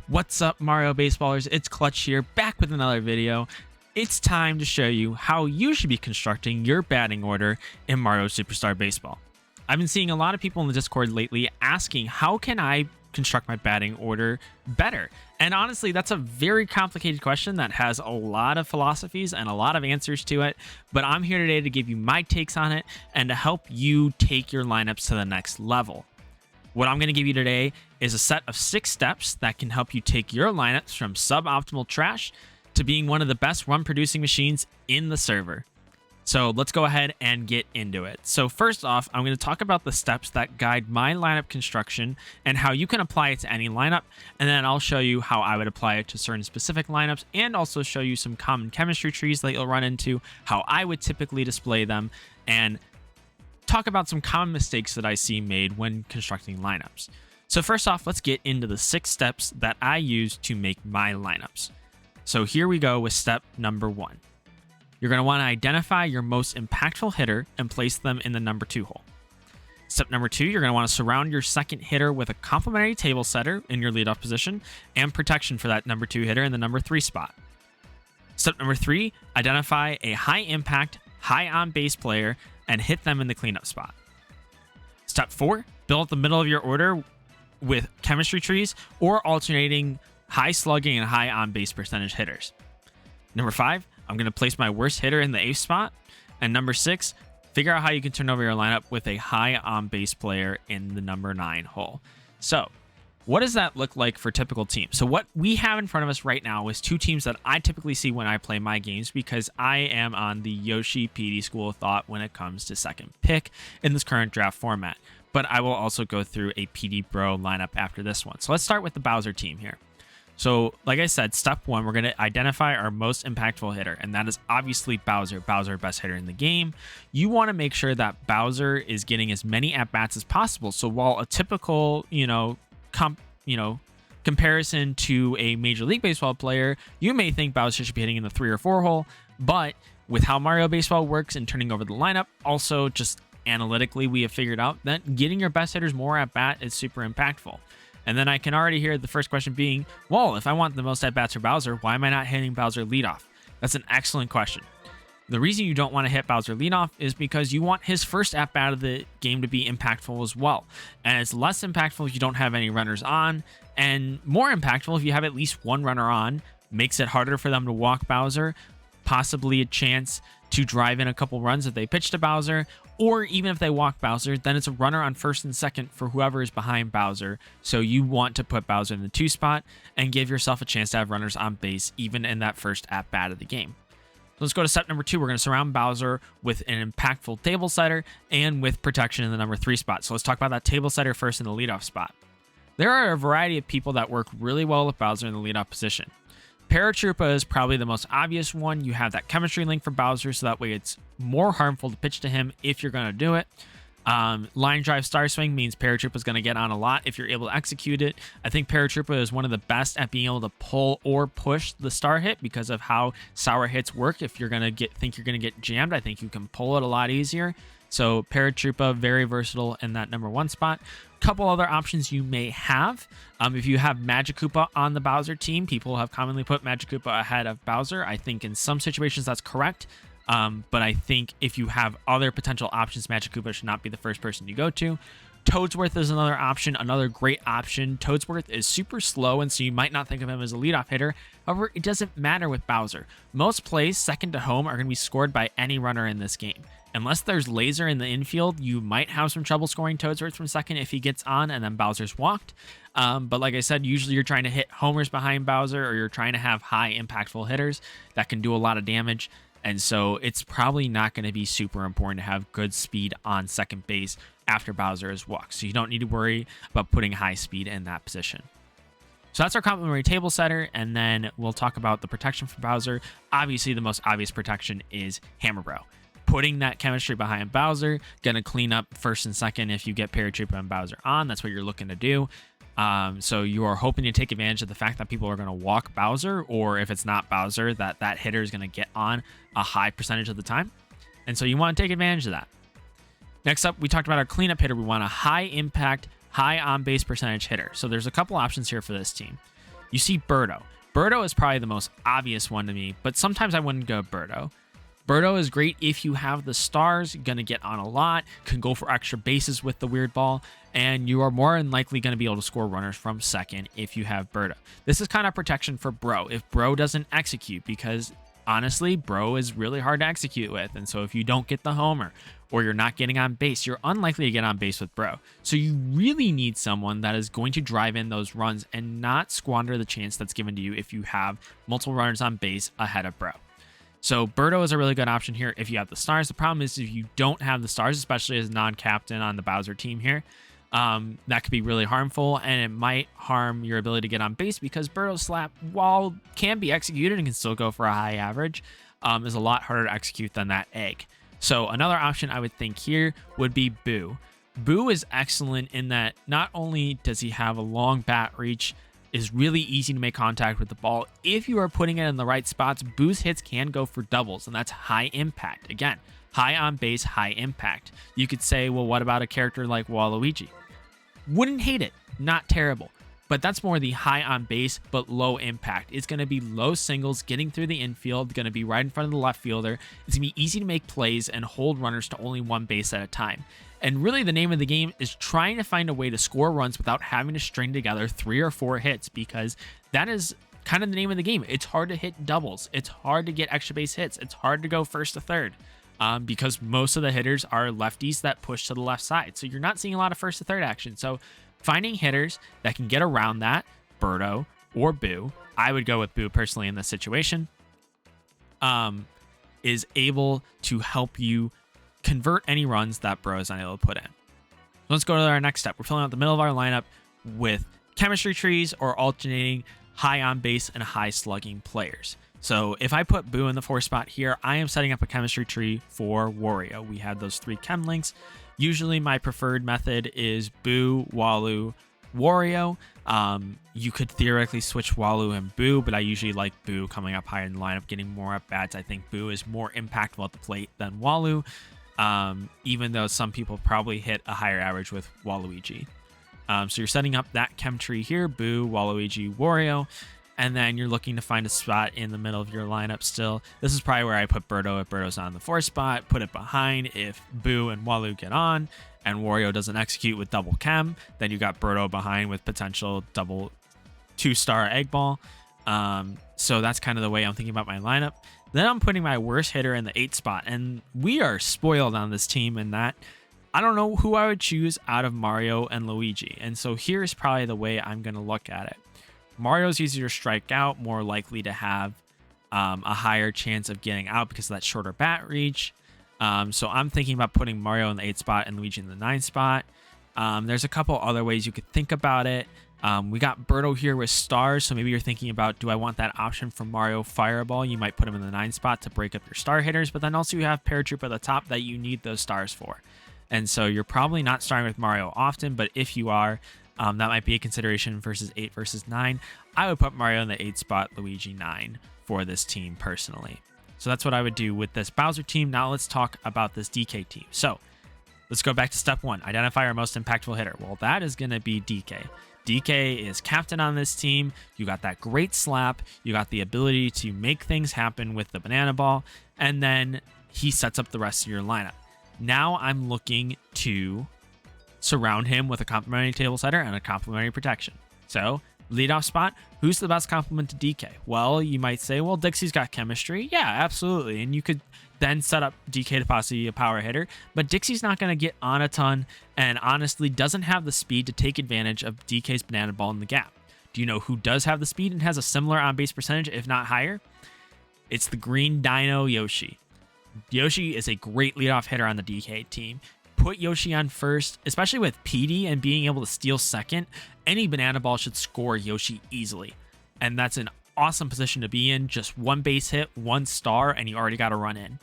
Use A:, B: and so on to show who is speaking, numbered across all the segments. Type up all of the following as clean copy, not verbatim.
A: What's up, Mario Baseballers? It's Clutch here, back with another video. It's time to show you how you should be constructing your batting order in Mario Superstar Baseball. I've been seeing a lot of people in the Discord lately asking, how can I construct my batting order better? And honestly, that's a very complicated question that has a lot of philosophies and a lot of answers to it. But I'm here today to give you my takes on it and to help you take your lineups to the next level. What I'm going to give you today is a set of 6 steps that can help you take your lineups from suboptimal trash to being one of the best run producing machines in the server. So let's go ahead and get into it. So first off, I'm going to talk about the steps that guide my lineup construction and how you can apply it to any lineup. And then I'll show you how I would apply it to certain specific lineups and also show you some common chemistry trees that you'll run into, how I would typically display them, and talk about some common mistakes that I see made when constructing lineups. So first off, let's get into the 6 steps that I use to make my lineups. So here we go with step number 1. You're going to want to identify your most impactful hitter and place them in the number 2 hole. Step number 2, you're going to want to surround your second hitter with a complementary table setter in your leadoff position and protection for that number 2 hitter in the number 3 spot. Step number 3, identify a high impact, high on base player and hit them in the cleanup spot. Step 4, build the middle of your order with chemistry trees or alternating high slugging and high on base percentage hitters. Number 5, I'm going to place my worst hitter in the 8th spot. And number 6, figure out how you can turn over your lineup with a high on base player in the number 9 hole. So what does that look like for typical teams? So what we have in front of us right now is 2 teams that I typically see when I play my games because I am on the Yoshi Petey school of thought when it comes to second pick in this current draft format. But I will also go through a Petey Bro lineup after this one. So let's start with the Bowser team here. So like I said, step 1, we're going to identify our most impactful hitter, and that is obviously Bowser. Bowser, best hitter in the game. You want to make sure that Bowser is getting as many at-bats as possible. So while a typical, comparison to a Major League Baseball player, you may think Bowser should be hitting in the 3 or 4 hole, but with how Mario Baseball works and turning over the lineup, also just analytically, we have figured out that getting your best hitters more at-bat is super impactful. And then I can already hear the first question being, well, if I want the most at-bats for Bowser, why am I not hitting Bowser leadoff? That's an excellent question. The reason you don't want to hit Bowser leadoff is because you want his first at-bat of the game to be impactful as well. And it's less impactful if you don't have any runners on, and more impactful if you have at least one runner on. Makes it harder for them to walk Bowser, possibly a chance to drive in a couple runs if they pitch to Bowser, or even if they walk Bowser, then it's a runner on first and second for whoever is behind Bowser. So you want to put Bowser in the 2 spot and give yourself a chance to have runners on base even in that first at-bat of the game. Let's go to step number 2. We're going to surround Bowser with an impactful table setter and with protection in the number 3 spot. So let's talk about that table setter first in the leadoff spot. There are a variety of people that work really well with Bowser in the leadoff position. Paratroopa is probably the most obvious one. You have that chemistry link for Bowser, so that way it's more harmful to pitch to him if you're going to do it. Line drive star swing means Paratroopa is going to get on a lot if you're able to execute it. I think Paratroopa is one of the best at being able to pull or push the star hit because of how sour hits work. If you're going to think you're going to get jammed, I think you can pull it a lot easier. So Paratroopa, very versatile in that number 1 spot. Couple other options you may have. If you have Magikoopa on the Bowser team, people have commonly put Magikoopa ahead of Bowser. I think in some situations that's correct. But I think if you have other potential options, Magikoopa should not be the first person you go to. Toadsworth is another option, another great option. Toadsworth is super slow, and so you might not think of him as a leadoff hitter. However, it doesn't matter with Bowser. Most plays second to home are going to be scored by any runner in this game. Unless there's laser in the infield, you might have some trouble scoring Toadsworth from second if he gets on and then Bowser's walked. But like I said, usually you're trying to hit homers behind Bowser, or you're trying to have high impactful hitters that can do a lot of damage. And so it's probably not going to be super important to have good speed on second base after Bowser is walked. So you don't need to worry about putting high speed in that position. So that's our complementary table setter, and then we'll talk about the protection for Bowser. Obviously, the most obvious protection is Hammer Bro. Putting that chemistry behind Bowser, gonna clean up first and second if you get Paratroopa and Bowser on. That's what you're looking to do. So you are hoping to take advantage of the fact that people are going to walk Bowser, or if it's not Bowser, that hitter is going to get on a high percentage of the time. And so you want to take advantage of that. Next up, we talked about our cleanup hitter. We want a high impact, high on base percentage hitter. So there's a couple options here for this team. You see Birdo. Birdo is probably the most obvious one to me, but sometimes I wouldn't go Birdo. Birdo is great if you have the stars, gonna get on a lot, can go for extra bases with the weird ball, and you are more than likely gonna be able to score runners from second if you have Birdo. This is kind of protection for Bro if Bro doesn't execute, because honestly, Bro is really hard to execute with, and so if you don't get the homer or you're not getting on base, you're unlikely to get on base with Bro. So you really need someone that is going to drive in those runs and not squander the chance that's given to you if you have multiple runners on base ahead of Bro. So Birdo is a really good option here if you have the stars. The problem is if you don't have the stars, especially as non-captain on the Bowser team here, that could be really harmful, and it might harm your ability to get on base because Birdo's slap, while can be executed and can still go for a high average, is a lot harder to execute than that egg. So another option I would think here would be Boo. Boo is excellent in that not only does he have a long bat reach, is really easy to make contact with the ball. If you are putting it in the right spots, Boo's hits can go for doubles, and that's high impact. Again, high on base, high impact. You could say, well, what about a character like Waluigi? Wouldn't hate it, not terrible. But that's more the high on base, but low impact. It's going to be low singles, getting through the infield, going to be right in front of the left fielder. It's going to be easy to make plays and hold runners to only one base at a time. And really the name of the game is trying to find a way to score runs without having to string together 3 or 4 hits, because that is kind of the name of the game. It's hard to hit doubles. It's hard to get extra base hits. It's hard to go first to third because most of the hitters are lefties that push to the left side. So you're not seeing a lot of first to third action. So finding hitters that can get around that, Birdo or Boo, I would go with Boo personally in this situation, is able to help you convert any runs that Bro is unable to put in. Let's go to our next step. We're filling out the middle of our lineup with chemistry trees or alternating high on base and high slugging players. So if I put Boo in the 4th spot here, I am setting up a chemistry tree for Wario. We have those 3 chem links. Usually my preferred method is Boo, Walu, Wario. You could theoretically switch Walu and Boo, but I usually like Boo coming up higher in the lineup, getting more at bats. I think Boo is more impactful at the plate than Walu. Even though some people probably hit a higher average with Waluigi. So you're setting up that chem tree here, Boo, Waluigi, Wario, and then you're looking to find a spot in the middle of your lineup still. This is probably where I put Birdo if Birdo's on the 4th spot, put it behind if Boo and Walu get on, and Wario doesn't execute with double chem, then you got Birdo behind with potential double 2-star egg ball. So that's kind of the way I'm thinking about my lineup. Then I'm putting my worst hitter in the 8th spot, and we are spoiled on this team in that I don't know who I would choose out of Mario and Luigi. And so here's probably the way I'm going to look at it. Mario's easier to strike out, more likely to have a higher chance of getting out because of that shorter bat reach. So I'm thinking about putting Mario in the 8th spot and Luigi in the 9th spot. There's a couple other ways you could think about it. We got Birdo here with stars, so maybe you're thinking about, do I want that option for Mario Fireball? You might put him in the 9th spot to break up your star hitters, but then also you have Paratroop at the top that you need those stars for. And so you're probably not starting with Mario often, but if you are, that might be a consideration versus 8 versus 9. I would put Mario in the 8th spot, Luigi 9 for this team personally. So that's what I would do with this Bowser team. Now let's talk about this DK team. So let's go back to step 1, identify our most impactful hitter. Well, that is going to be DK. DK is captain on this team. You got that great slap. You got the ability to make things happen with the banana ball. And then he sets up the rest of your lineup. Now I'm looking to surround him with a complementary table setter and a complementary protection. So leadoff spot, who's the best complement to DK? Well, you might say, well, Dixie's got chemistry. Yeah, absolutely. And you could then set up DK to possibly be a power hitter, but Dixie's not going to get on a ton and honestly doesn't have the speed to take advantage of DK's banana ball in the gap. Do you know who does have the speed and has a similar on-base percentage, if not higher? It's the green dino Yoshi. Yoshi is a great leadoff hitter on the DK team. Put Yoshi on first, especially with Petey and being able to steal second. Any banana ball should score Yoshi easily. And that's an awesome position to be in. Just 1 base hit, 1 star, and you already got to run in.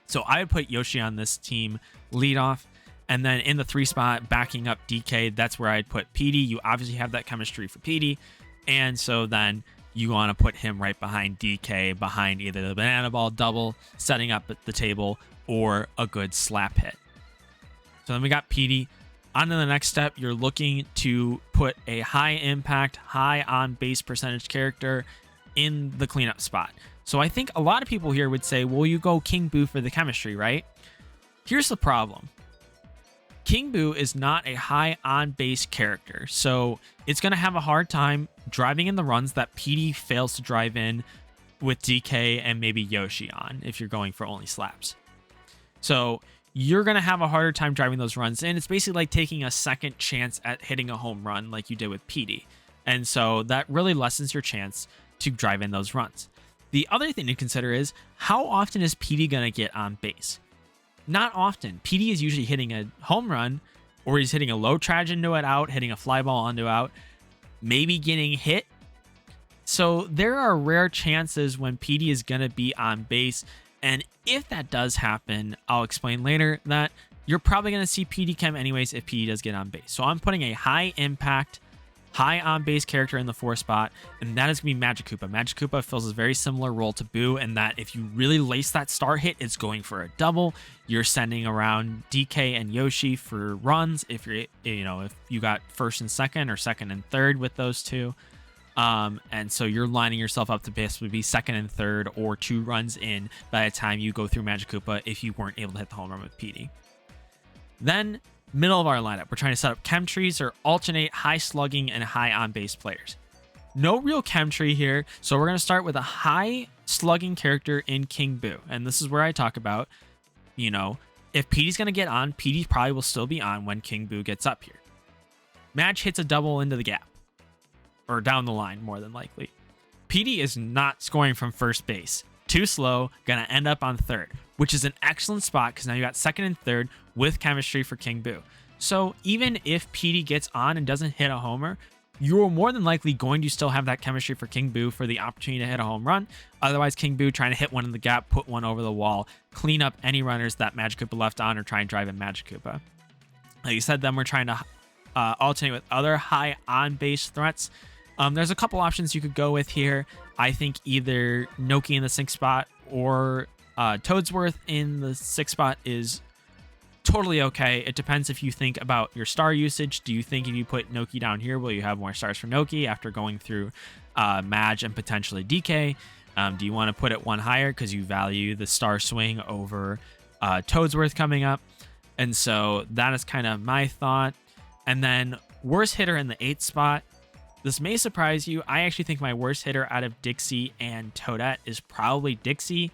A: So I would put Yoshi on this team leadoff. And then in the 3 spot, backing up DK, that's where I'd put Petey. You obviously have that chemistry for Petey. And so then you want to put him right behind DK, behind either the banana ball double, setting up at the table, or a good slap hit. So then we got Petey. On to the next step, you're looking to put a high impact, high on base percentage character in the cleanup spot. So I think a lot of people here would say, well, you go King Boo for the chemistry, right? Here's the problem. King Boo is not a high on base character, so it's going to have a hard time driving in the runs that Petey fails to drive in with DK and maybe Yoshi on if you're going for only slaps. So you're going to have a harder time driving those runs in. It's basically like taking a second chance at hitting a home run like you did with Petey. And so that really lessens your chance to drive in those runs. The other thing to consider is, how often is Petey going to get on base? Not often. Petey is usually hitting a home run, or he's hitting a low charge into it out, hitting a fly ball onto out, maybe getting hit. So there are rare chances when Petey is going to be on base. And if that does happen, I'll explain later that you're probably going to see Petey Chem anyways if Petey does get on base. So I'm putting a high impact, high on base character in the 4 spot, and that is going to be Magikoopa. Magikoopa fills a very similar role to Boo in that if you really lace that star hit, it's going for a double. You're sending around DK and Yoshi for runs if you're, if you got first and second or second and third with those two. And so you're lining yourself up to basically be second and third or 2 runs in by the time you go through Magikoopa if you weren't able to hit the home run with Petey. Then, middle of our lineup, we're trying to set up chem trees or alternate high slugging and high on base players. No real chem tree here, so we're going to start with a high slugging character in King Boo. And this is where I talk about, if Petey's going to get on, Petey probably will still be on when King Boo gets up here. Madge hits a double into the gap. Or down the line, more than likely. Petey is not scoring from first base. Too slow, gonna end up on third, which is an excellent spot because now you got second and third with chemistry for King Boo. So even if Petey gets on and doesn't hit a homer, you're more than likely going to still have that chemistry for King Boo for the opportunity to hit a home run. Otherwise, King Boo trying to hit one in the gap, put one over the wall, clean up any runners that Magikoopa left on, or try and drive in Magikoopa. Like you said, then we're trying to alternate with other high on-base threats. There's a couple options you could go with here. I think either Noki in the 6th spot or Toadsworth in the 6th spot is totally okay. It depends if you think about your star usage. Do you think if you put Noki down here, will you have more stars for Noki after going through Madge and potentially DK? Do you want to put it one higher because you value the star swing over Toadsworth coming up? And so that is kind of my thought. And then worst hitter in the 8th spot. This may surprise you. I actually think my worst hitter out of Dixie and Toadette is probably Dixie.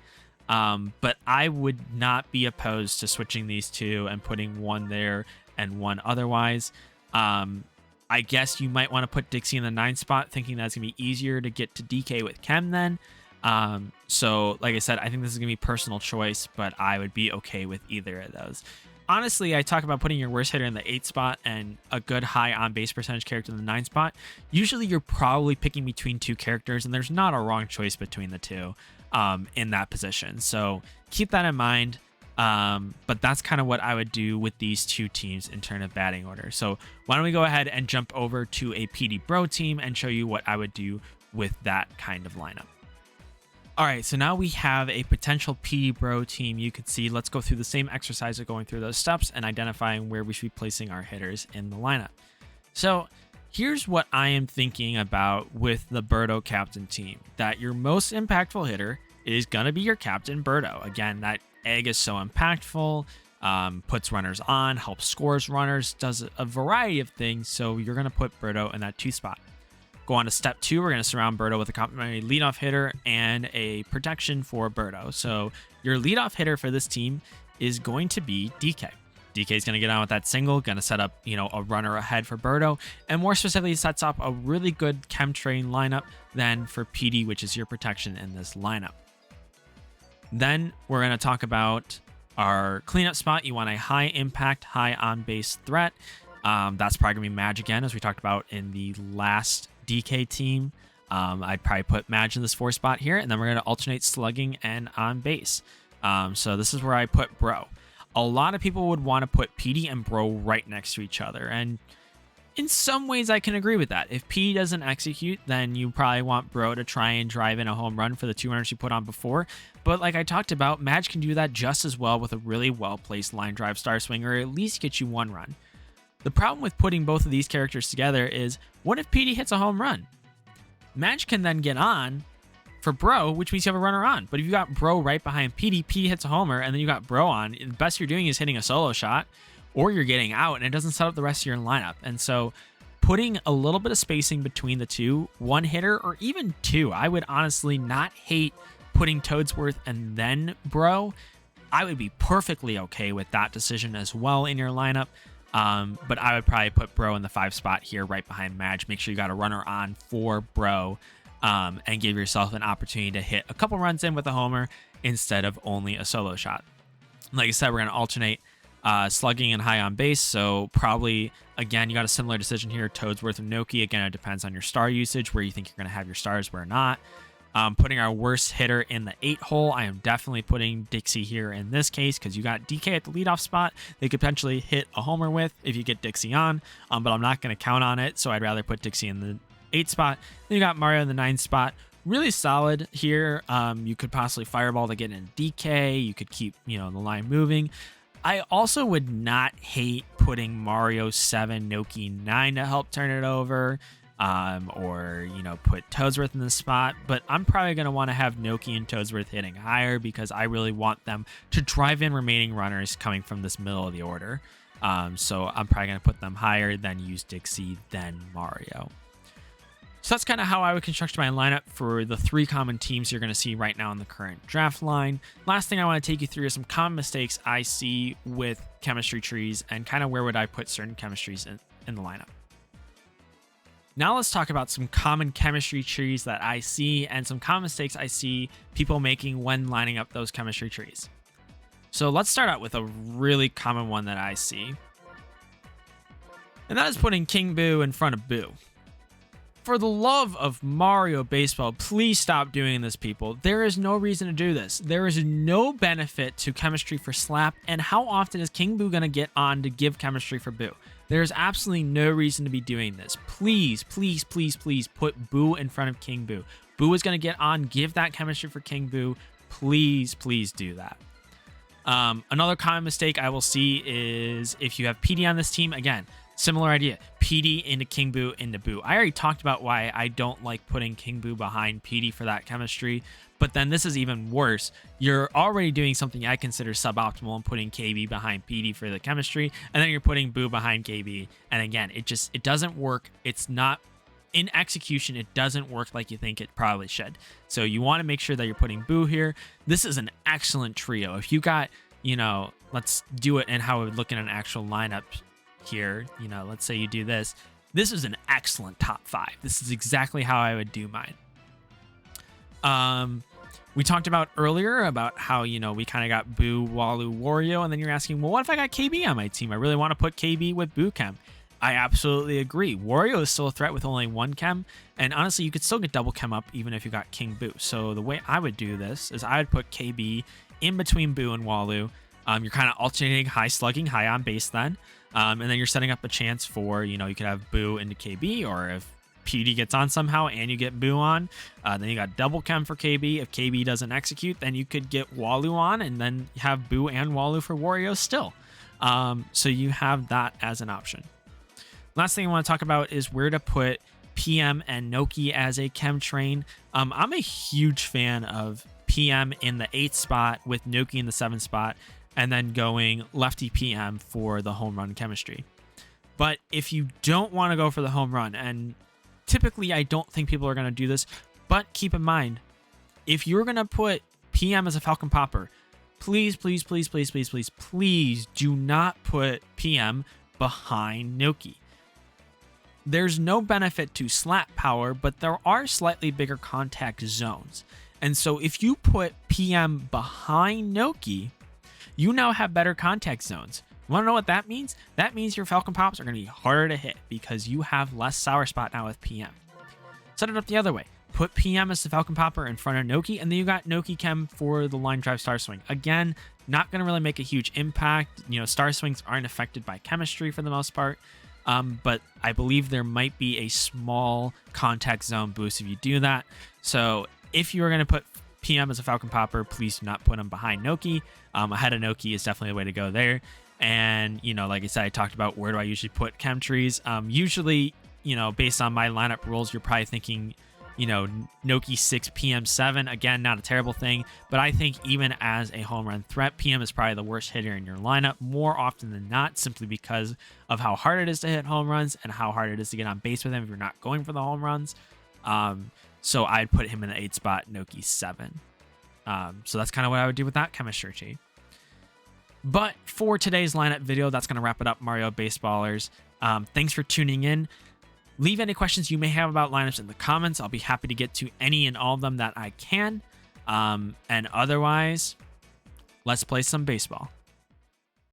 A: But I would not be opposed to switching these two and putting one there and one otherwise. I guess you might want to put Dixie in the 9th spot, thinking that's going to be easier to get to DK with Chem then. So like I said, I think this is going to be personal choice, but I would be okay with either of those. Honestly, I talk about putting your worst hitter in the 8th spot and a good high on base percentage character in the 9th spot. Usually you're probably picking between 2 characters, and there's not a wrong choice between the two in that position. So keep that in mind. But that's kind of what I would do with these 2 teams in terms of batting order. So why don't we go ahead and jump over to a PD Bro team and show you what I would do with that kind of lineup. All right, so now we have a potential PD Bro team you could see. Let's go through the same exercise of going through those steps and identifying where we should be placing our hitters in the lineup. So here's what I am thinking about with the Birdo captain team, that your most impactful hitter is going to be your captain Birdo. Again, that egg is so impactful, puts runners on, helps scores runners, does a variety of things. So you're going to put Birdo in that 2 spot. Go on to step 2. We're going to surround Birdo with a complimentary leadoff hitter and a protection for Birdo. So your leadoff hitter for this team is going to be DK. DK is going to get on with that single, going to set up, a runner ahead for Birdo, and more specifically sets up a really good chemtrain lineup then for PD, which is your protection in this lineup. Then we're going to talk about our cleanup spot. You want a high impact, high on base threat. That's probably going to be Madge again, as we talked about in the last DK team. I'd probably put Madge in this 4 spot here, and then we're going to alternate slugging and on base. So this is where I put Bro. A lot of people would want to put PD and Bro right next to each other, and in some ways I can agree with that. If PD doesn't execute, then you probably want Bro to try and drive in a home run for the 2 runners you put on before. But like I talked about, Madge can do that just as well with a really well-placed line drive star swing, or at least get you 1 run. The problem with putting both of these characters together is, what if Petey hits a home run? Madge can then get on for Bro, which means you have a runner on. But if you got Bro right behind Petey, Petey hits a homer, and then you got Bro on, the best you're doing is hitting a solo shot, or you're getting out, and it doesn't set up the rest of your lineup. And so putting a little bit of spacing between the two, one hitter or even two, I would honestly not hate putting Toadsworth and then Bro. I would be perfectly okay with that decision as well in your lineup. But I would probably put Bro in the 5 spot here right behind Madge. Make sure you got a runner on for Bro, and give yourself an opportunity to hit a couple runs in with a homer instead of only a solo shot. Like I said, we're going to alternate slugging and high on base. So probably, again, you got a similar decision here, Toadsworth and Noki. Again, it depends on your star usage, where you think you're going to have your stars, where not. Putting our worst hitter in the 8 hole, I am definitely putting Dixie here in this case, because you got DK at the leadoff spot. They could potentially hit a homer with if you get Dixie on, but I'm not going to count on it, so I'd rather put Dixie in the 8 spot. Then you got Mario in the 9 spot. Really solid here. You could possibly fireball to get in DK. You could keep, the line moving. I also would not hate putting Mario 7, Noki 9 to help turn it over. Or put Toadsworth in the spot, but I'm probably going to want to have Noki and Toadsworth hitting higher, because I really want them to drive in remaining runners coming from this middle of the order. So I'm probably going to put them higher, then use Dixie, then Mario. So that's kind of how I would construct my lineup for the 3 common teams you're going to see right now in the current draft line. Last thing I want to take you through is some common mistakes I see with chemistry trees, and kind of where would I put certain chemistries in the lineup. Now let's talk about some common chemistry trees that I see, and some common mistakes I see people making when lining up those chemistry trees. So let's start out with a really common one that I see, and that is putting King Boo in front of Boo. For the love of Mario Baseball, please stop doing this, people. There is no reason to do this. There is no benefit to chemistry for Slap, and how often is King Boo going to get on to give chemistry for Boo? There's absolutely no reason to be doing this. Please, please, please, please put Boo in front of King Boo. Boo is going to get on, give that chemistry for King Boo. Please, please do that. Another common mistake I will see is if you have Petey on this team, again, similar idea. Petey into King Boo into Boo. I already talked about why I don't like putting King Boo behind Petey for that chemistry, but then this is even worse. You're already doing something I consider suboptimal and putting KB behind Petey for the chemistry, and then you're putting Boo behind KB. And again, it doesn't work. It's not, in execution, it doesn't work like you think it probably should. So you want to make sure that you're putting Boo here. This is an excellent trio. If you got, let's do it in how it would look in an actual lineup here. Let's say you do this. This is an excellent top 5. This is exactly how I would do mine. We talked about earlier about how, we kind of got Boo, Walu, Wario, and then you're asking, well, what if I got KB on my team? I really want to put KB with Boo Chem. I absolutely agree. Wario is still a threat with only 1 Chem, and honestly, you could still get double Chem up even if you got King Boo. So the way I would do this is I would put KB in between Boo and Walu. You're kind of alternating high slugging, high on base then. And then you're setting up a chance for, you could have Boo into KB, or if Petey gets on somehow and you get Boo on, then you got double Chem for KB. If KB doesn't execute, then you could get Walu on and then have Boo and Walu for Wario still. So you have that as an option. Last thing I want to talk about is where to put PM and Noki as a Chem train. I'm a huge fan of PM in the 8th spot with Noki in the 7th spot, and then going lefty PM for the home run chemistry. But if you don't want to go for the home run, and typically I don't think people are going to do this, but keep in mind, if you're going to put PM as a Falcon Popper, please, please, please, please, please, please, please do not put PM behind Noki. There's no benefit to slap power, but there are slightly bigger contact zones. And so if you put PM behind Noki, you now have better contact zones. You want to know what that means? That means your Falcon Pops are going to be harder to hit because you have less sour spot now with PM. Set it up the other way. Put PM as the Falcon Popper in front of Noki, and then you got Noki Chem for the line drive star swing. Again, not going to really make a huge impact. Star swings aren't affected by chemistry for the most part. But I believe there might be a small contact zone boost if you do that. So if you are going to put PM as a Falcon Popper, please do not put him behind Noki. Ahead of Noki is definitely the way to go there. And, like I said, I talked about where do I usually put chem trees. Usually, based on my lineup rules, you're probably thinking, Noki 6, PM 7. Again, not a terrible thing, but I think even as a home run threat, PM is probably the worst hitter in your lineup more often than not, simply because of how hard it is to hit home runs and how hard it is to get on base with him if you're not going for the home runs. So I'd put him in the 8th spot, Noki 7. So that's kind of what I would do with that chemistry. But for today's lineup video, that's going to wrap it up, Mario Baseballers. Thanks for tuning in. Leave any questions you may have about lineups in the comments. I'll be happy to get to any and all of them that I can. And otherwise, let's play some baseball.